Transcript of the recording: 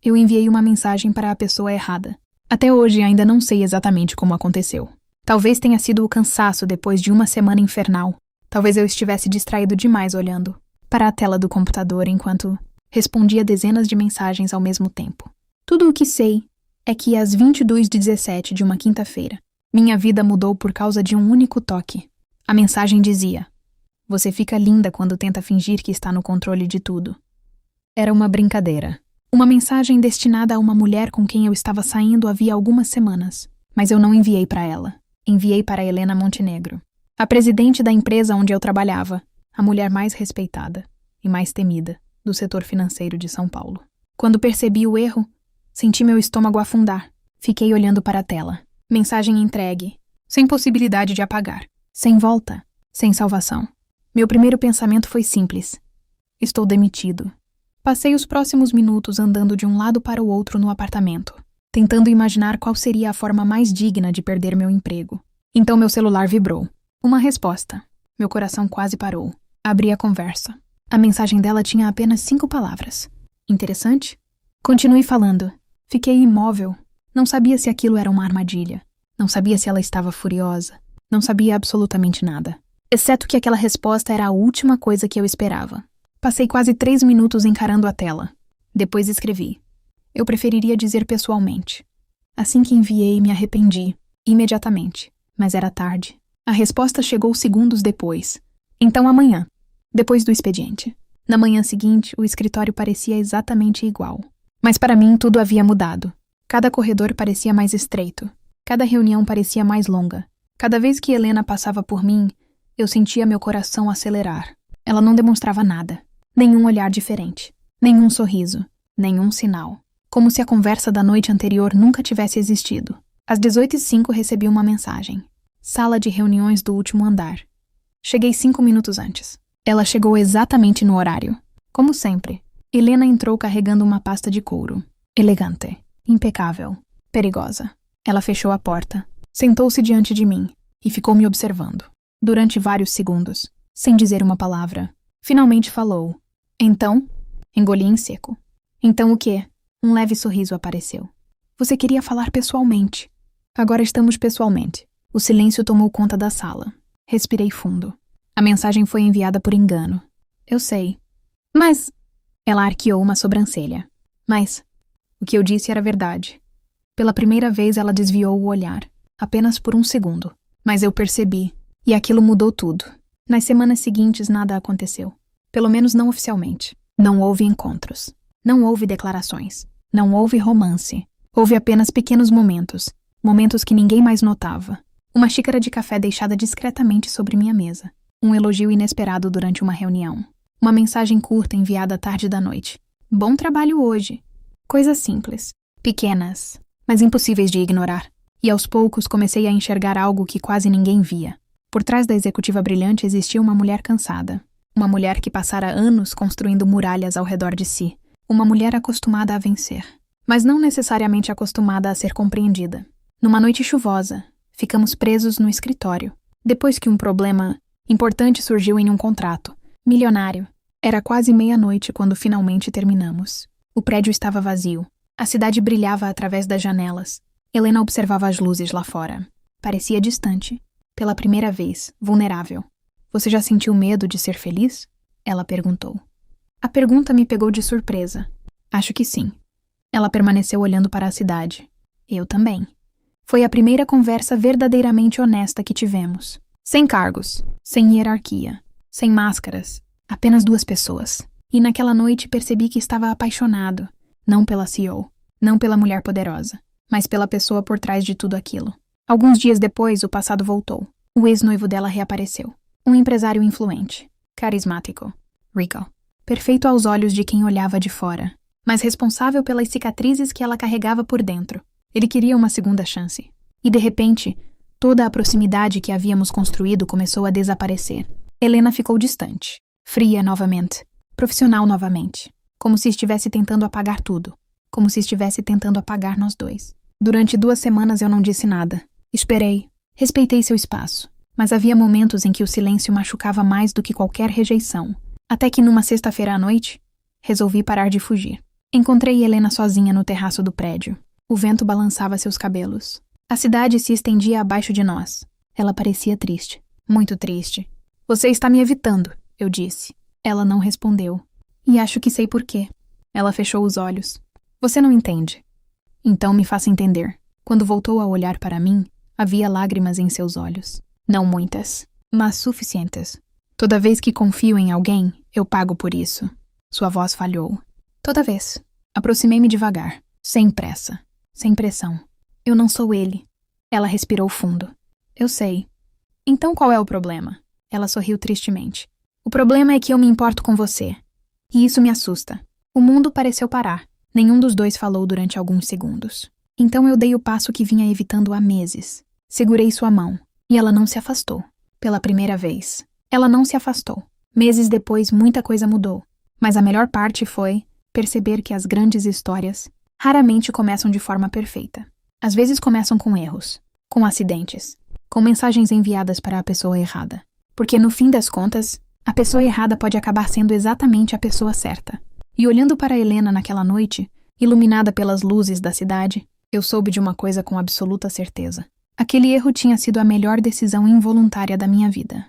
Eu enviei uma mensagem para a pessoa errada. Até hoje ainda não sei exatamente como aconteceu. Talvez tenha sido o cansaço depois de uma semana infernal. Talvez eu estivesse distraído demais olhando para a tela do computador enquanto respondia dezenas de mensagens ao mesmo tempo. Tudo o que sei é que às 22h17 de uma quinta-feira, minha vida mudou por causa de um único toque. A mensagem dizia: "Você fica linda quando tenta fingir que está no controle de tudo." Era uma brincadeira. Uma mensagem destinada a uma mulher com quem eu estava saindo havia algumas semanas. Mas eu não enviei para ela. Enviei para Helena Montenegro, a presidente da empresa onde eu trabalhava, a mulher mais respeitada e mais temida do setor financeiro de São Paulo. Quando percebi o erro, senti meu estômago afundar. Fiquei olhando para a tela. Mensagem entregue, sem possibilidade de apagar, sem volta, sem salvação. Meu primeiro pensamento foi simples: estou demitido. Passei os próximos minutos andando de um lado para o outro no apartamento, tentando imaginar qual seria a forma mais digna de perder meu emprego. Então meu celular vibrou. Uma resposta. Meu coração quase parou. Abri a conversa. A mensagem dela tinha apenas 5 palavras. Interessante? Continuei falando. Fiquei imóvel. Não sabia se aquilo era uma armadilha. Não sabia se ela estava furiosa. Não sabia absolutamente nada. Exceto que aquela resposta era a última coisa que eu esperava. Passei quase 3 minutos encarando a tela. Depois escrevi: "Eu preferiria dizer pessoalmente." Assim que enviei, me arrependi. Imediatamente. Mas era tarde. A resposta chegou segundos depois. "Então amanhã, depois do expediente." Na manhã seguinte, o escritório parecia exatamente igual. Mas para mim tudo havia mudado. Cada corredor parecia mais estreito. Cada reunião parecia mais longa. Cada vez que Helena passava por mim, eu sentia meu coração acelerar. Ela não demonstrava nada. Nenhum olhar diferente. Nenhum sorriso. Nenhum sinal. Como se a conversa da noite anterior nunca tivesse existido. Às 18h05 recebi uma mensagem. Sala de reuniões do último andar. Cheguei 5 minutos antes. Ela chegou exatamente no horário. Como sempre, Helena entrou carregando uma pasta de couro. Elegante. Impecável. Perigosa. Ela fechou a porta. Sentou-se diante de mim e ficou me observando. Durante vários segundos, sem dizer uma palavra. Finalmente falou. "Então?" Engoli em seco. "Então o quê?" Um leve sorriso apareceu. "Você queria falar pessoalmente." "Agora estamos pessoalmente." O silêncio tomou conta da sala. Respirei fundo. A mensagem foi enviada por engano. "Eu sei." "Mas..." Ela arqueou uma sobrancelha. "Mas..." O que eu disse era verdade. Pela primeira vez ela desviou o olhar. Apenas por um segundo. Mas eu percebi. E aquilo mudou tudo. Nas semanas seguintes nada aconteceu. Pelo menos não oficialmente. Não houve encontros. Não houve declarações. Não houve romance. Houve apenas pequenos momentos. Momentos que ninguém mais notava. Uma xícara de café deixada discretamente sobre minha mesa. Um elogio inesperado durante uma reunião. Uma mensagem curta enviada à tarde da noite. "Bom trabalho hoje." Coisas simples. Pequenas. Mas impossíveis de ignorar. E aos poucos comecei a enxergar algo que quase ninguém via. Por trás da executiva brilhante existia uma mulher cansada. Uma mulher que passara anos construindo muralhas ao redor de si. Uma mulher acostumada a vencer. Mas não necessariamente acostumada a ser compreendida. Numa noite chuvosa, ficamos presos no escritório. Depois que um problema importante surgiu em um contrato. Milionário. Era quase meia-noite quando finalmente terminamos. O prédio estava vazio. A cidade brilhava através das janelas. Helena observava as luzes lá fora. Parecia distante. Pela primeira vez, vulnerável. "Você já sentiu medo de ser feliz?" Ela perguntou. A pergunta me pegou de surpresa. "Acho que sim." Ela permaneceu olhando para a cidade. Eu também. Foi a primeira conversa verdadeiramente honesta que tivemos. Sem cargos, sem hierarquia, sem máscaras. Apenas 2 pessoas. E naquela noite percebi que estava apaixonado. Não pela CEO, não pela mulher poderosa, mas pela pessoa por trás de tudo aquilo. Alguns dias depois, o passado voltou. O ex-noivo dela reapareceu. Um empresário influente, carismático, Rico. Perfeito aos olhos de quem olhava de fora, mas responsável pelas cicatrizes que ela carregava por dentro. Ele queria uma segunda chance. E de repente, toda a proximidade que havíamos construído começou a desaparecer. Helena ficou distante, fria novamente, profissional novamente. Como se estivesse tentando apagar tudo. Como se estivesse tentando apagar nós dois. Durante 2 semanas eu não disse nada. Esperei. Respeitei seu espaço. Mas havia momentos em que o silêncio machucava mais do que qualquer rejeição. Até que numa sexta-feira à noite, resolvi parar de fugir. Encontrei Helena sozinha no terraço do prédio. O vento balançava seus cabelos. A cidade se estendia abaixo de nós. Ela parecia triste. Muito triste. Você está me evitando, eu disse. Ela não respondeu. E acho que sei por quê. Ela fechou os olhos. Você não entende. Então me faça entender. Quando voltou a olhar para mim, havia lágrimas em seus olhos. Não muitas, mas suficientes. Toda vez que confio em alguém, eu pago por isso. Sua voz falhou. Toda vez. Aproximei-me devagar, sem pressa, sem pressão. Eu não sou ele. Ela respirou fundo. Eu sei. Então qual é o problema? Ela sorriu tristemente. O problema é que eu me importo com você. E isso me assusta. O mundo pareceu parar. Nenhum dos dois falou durante alguns segundos. Então eu dei o passo que vinha evitando há meses. Segurei sua mão. E ela não se afastou. Pela primeira vez. Ela não se afastou. Meses depois, muita coisa mudou. Mas a melhor parte foi perceber que as grandes histórias raramente começam de forma perfeita. Às vezes começam com erros, com acidentes, com mensagens enviadas para a pessoa errada. Porque no fim das contas, a pessoa errada pode acabar sendo exatamente a pessoa certa. E olhando para Helena naquela noite, iluminada pelas luzes da cidade, eu soube de uma coisa com absoluta certeza. Aquele erro tinha sido a melhor decisão involuntária da minha vida.